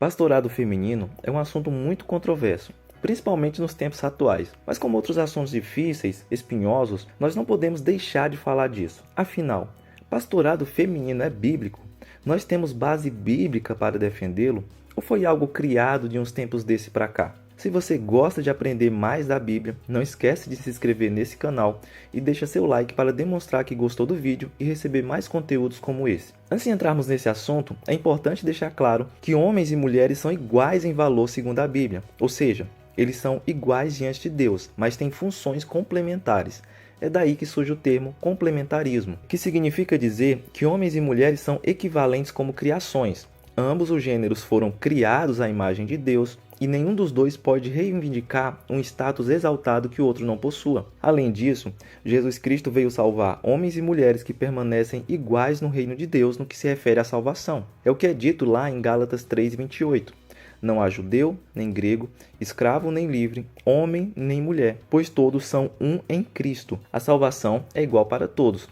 Pastorado feminino é um assunto muito controverso, principalmente nos tempos atuais. Mas como outros assuntos difíceis, espinhosos, nós não podemos deixar de falar disso. Afinal, pastorado feminino é bíblico? Nós temos base bíblica para defendê-lo? Ou foi algo criado de uns tempos desse para cá? Se você gosta de aprender mais da Bíblia, não esquece de se inscrever nesse canal e deixa seu like para demonstrar que gostou do vídeo e receber mais conteúdos como esse. Antes de entrarmos nesse assunto, é importante deixar claro que homens e mulheres são iguais em valor segundo a Bíblia, ou seja, eles são iguais diante de Deus, mas têm funções complementares. É daí que surge o termo complementarismo, que significa dizer que homens e mulheres são equivalentes como criações. Ambos os gêneros foram criados à imagem de Deus e nenhum dos dois pode reivindicar um status exaltado que o outro não possua. Além disso, Jesus Cristo veio salvar homens e mulheres que permanecem iguais no reino de Deus no que se refere à salvação. É o que é dito lá em Gálatas 3:28. Não há judeu, nem grego, escravo nem livre, homem nem mulher, pois todos são um em Cristo. A salvação é igual para todos.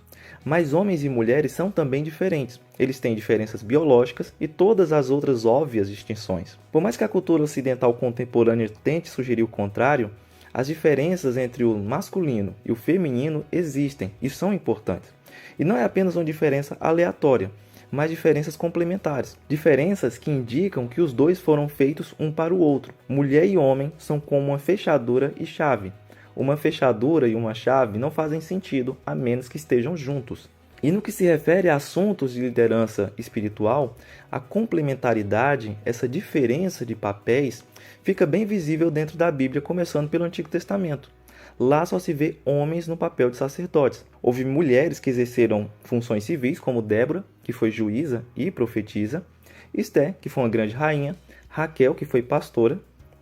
Mas homens e mulheres são também diferentes. Eles têm diferenças biológicas e todas as outras óbvias distinções. Por mais que a cultura ocidental contemporânea tente sugerir o contrário, as diferenças entre o masculino e o feminino existem e são importantes. E não é apenas uma diferença aleatória, mas diferenças complementares. Diferenças que indicam que os dois foram feitos um para o outro. Mulher e homem são como uma fechadura e chave. Uma fechadura e uma chave não fazem sentido a menos que estejam juntos. E no que se refere a assuntos de liderança espiritual, a complementaridade, essa diferença de papéis, fica bem visível dentro da Bíblia, começando pelo Antigo Testamento. Lá só se vê homens no papel de sacerdotes. Houve mulheres que exerceram funções civis, como Débora, que foi juíza e profetisa, Esté, que foi uma grande rainha, Raquel, que foi pastora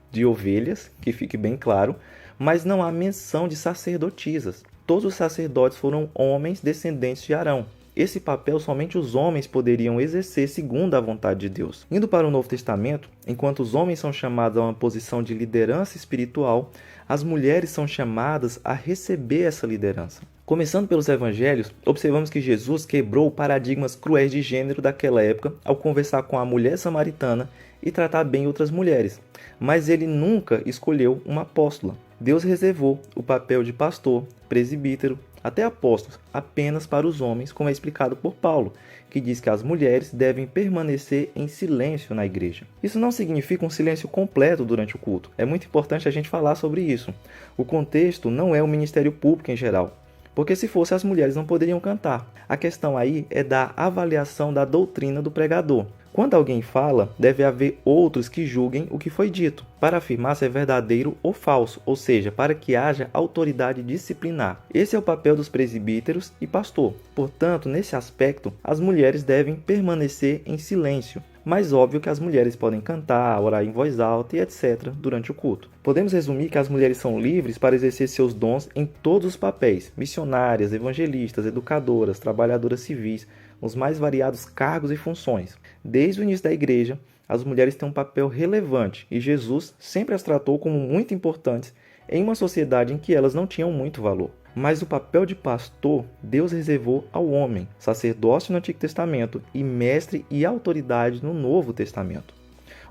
de ovelhas, que fique bem claro, mas não há menção de sacerdotisas. Todos os sacerdotes foram homens descendentes de Arão. Esse papel somente os homens poderiam exercer segundo a vontade de Deus. Indo para o Novo Testamento, enquanto os homens são chamados a uma posição de liderança espiritual, as mulheres são chamadas a receber essa liderança. Começando pelos evangelhos, observamos que Jesus quebrou paradigmas cruéis de gênero daquela época ao conversar com a mulher samaritana e tratar bem outras mulheres. Mas ele nunca escolheu uma apóstola. Deus reservou o papel de pastor, presbítero, até apóstolos, apenas para os homens, como é explicado por Paulo, que diz que as mulheres devem permanecer em silêncio na igreja. Isso não significa um silêncio completo durante o culto. É muito importante a gente falar sobre isso. O contexto não é o ministério público em geral, porque se fosse, as mulheres não poderiam cantar. A questão aí é da avaliação da doutrina do pregador. Quando alguém fala, deve haver outros que julguem o que foi dito, para afirmar se é verdadeiro ou falso, ou seja, para que haja autoridade disciplinar. Esse é o papel dos presbíteros e pastor. Portanto, nesse aspecto, as mulheres devem permanecer em silêncio. Mas óbvio que as mulheres podem cantar, orar em voz alta e etc. durante o culto. Podemos resumir que as mulheres são livres para exercer seus dons em todos os papéis: missionárias, evangelistas, educadoras, trabalhadoras civis, os mais variados cargos e funções. Desde o início da igreja, as mulheres têm um papel relevante e Jesus sempre as tratou como muito importantes em uma sociedade em que elas não tinham muito valor. Mas o papel de pastor, Deus reservou ao homem, sacerdócio no Antigo Testamento e mestre e autoridade no Novo Testamento.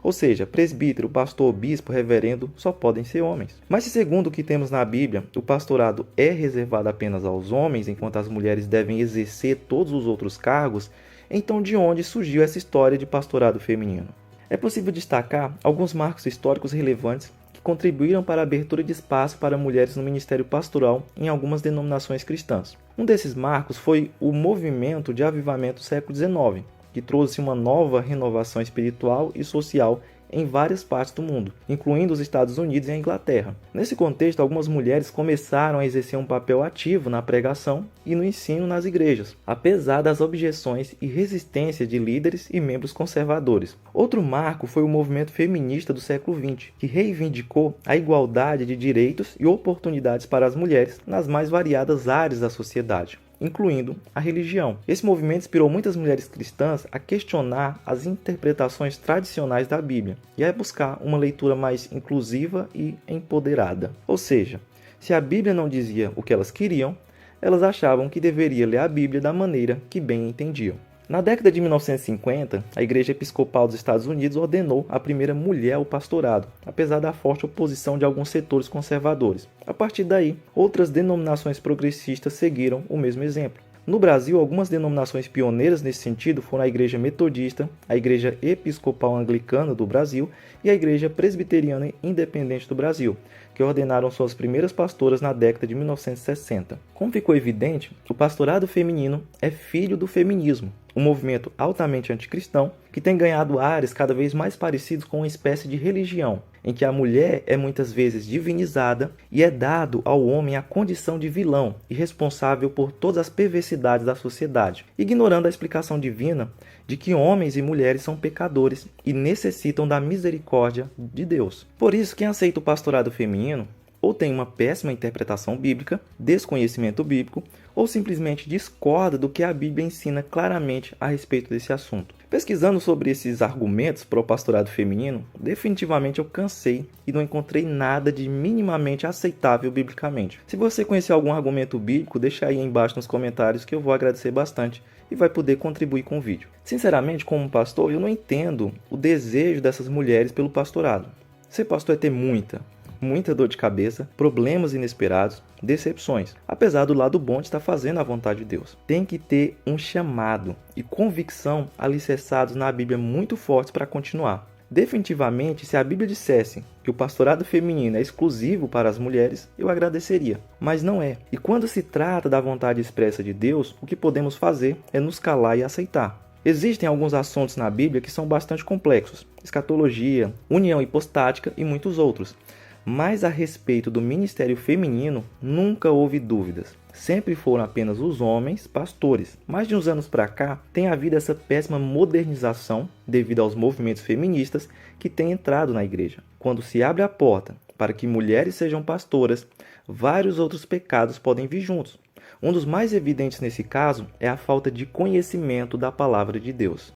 Ou seja, presbítero, pastor, bispo, reverendo só podem ser homens. Mas se segundo o que temos na Bíblia, o pastorado é reservado apenas aos homens, enquanto as mulheres devem exercer todos os outros cargos, então de onde surgiu essa história de pastorado feminino? É possível destacar alguns marcos históricos relevantes que contribuíram para a abertura de espaço para mulheres no ministério pastoral em algumas denominações cristãs. Um desses marcos foi o movimento de avivamento do século XIX, que trouxe uma nova renovação espiritual e social em várias partes do mundo, incluindo os Estados Unidos e a Inglaterra. Nesse contexto, algumas mulheres começaram a exercer um papel ativo na pregação e no ensino nas igrejas, apesar das objeções e resistência de líderes e membros conservadores. Outro marco foi o movimento feminista do século XX, que reivindicou a igualdade de direitos e oportunidades para as mulheres nas mais variadas áreas da sociedade, incluindo a religião. Esse movimento inspirou muitas mulheres cristãs a questionar as interpretações tradicionais da Bíblia e a buscar uma leitura mais inclusiva e empoderada. Ou seja, se a Bíblia não dizia o que elas queriam, elas achavam que deveria ler a Bíblia da maneira que bem entendiam. Na década de 1950, a Igreja Episcopal dos Estados Unidos ordenou a primeira mulher ao pastorado, apesar da forte oposição de alguns setores conservadores. A partir daí, outras denominações progressistas seguiram o mesmo exemplo. No Brasil, algumas denominações pioneiras nesse sentido foram a Igreja Metodista, a Igreja Episcopal Anglicana do Brasil e a Igreja Presbiteriana Independente do Brasil, que ordenaram suas primeiras pastoras na década de 1960. Como ficou evidente, o pastorado feminino é filho do feminismo, um movimento altamente anticristão que tem ganhado áreas cada vez mais parecidas com uma espécie de religião, em que a mulher é muitas vezes divinizada e é dado ao homem a condição de vilão e responsável por todas as perversidades da sociedade, ignorando a explicação divina de que homens e mulheres são pecadores e necessitam da misericórdia de Deus. Por isso, quem aceita o pastorado feminino ou tem uma péssima interpretação bíblica, desconhecimento bíblico, ou simplesmente discorda do que a Bíblia ensina claramente a respeito desse assunto. Pesquisando sobre esses argumentos para o pastorado feminino, definitivamente eu cansei e não encontrei nada de minimamente aceitável biblicamente. Se você conhecer algum argumento bíblico, deixa aí embaixo nos comentários que eu vou agradecer bastante e vai poder contribuir com o vídeo. Sinceramente, como pastor, eu não entendo o desejo dessas mulheres pelo pastorado. Ser pastor é ter muita dor de cabeça, problemas inesperados, decepções. Apesar do lado bom de estar fazendo a vontade de Deus. Tem que ter um chamado e convicção alicerçados na Bíblia muito fortes para continuar. Definitivamente, se a Bíblia dissesse que o pastorado feminino é exclusivo para as mulheres, eu agradeceria. Mas não é. E quando se trata da vontade expressa de Deus, o que podemos fazer é nos calar e aceitar. Existem alguns assuntos na Bíblia que são bastante complexos. Escatologia, união hipostática e muitos outros. Mas a respeito do ministério feminino, nunca houve dúvidas. Sempre foram apenas os homens pastores. Mais de uns anos para cá, tem havido essa péssima modernização devido aos movimentos feministas que têm entrado na igreja. Quando se abre a porta para que mulheres sejam pastoras, vários outros pecados podem vir juntos. Um dos mais evidentes nesse caso é a falta de conhecimento da palavra de Deus.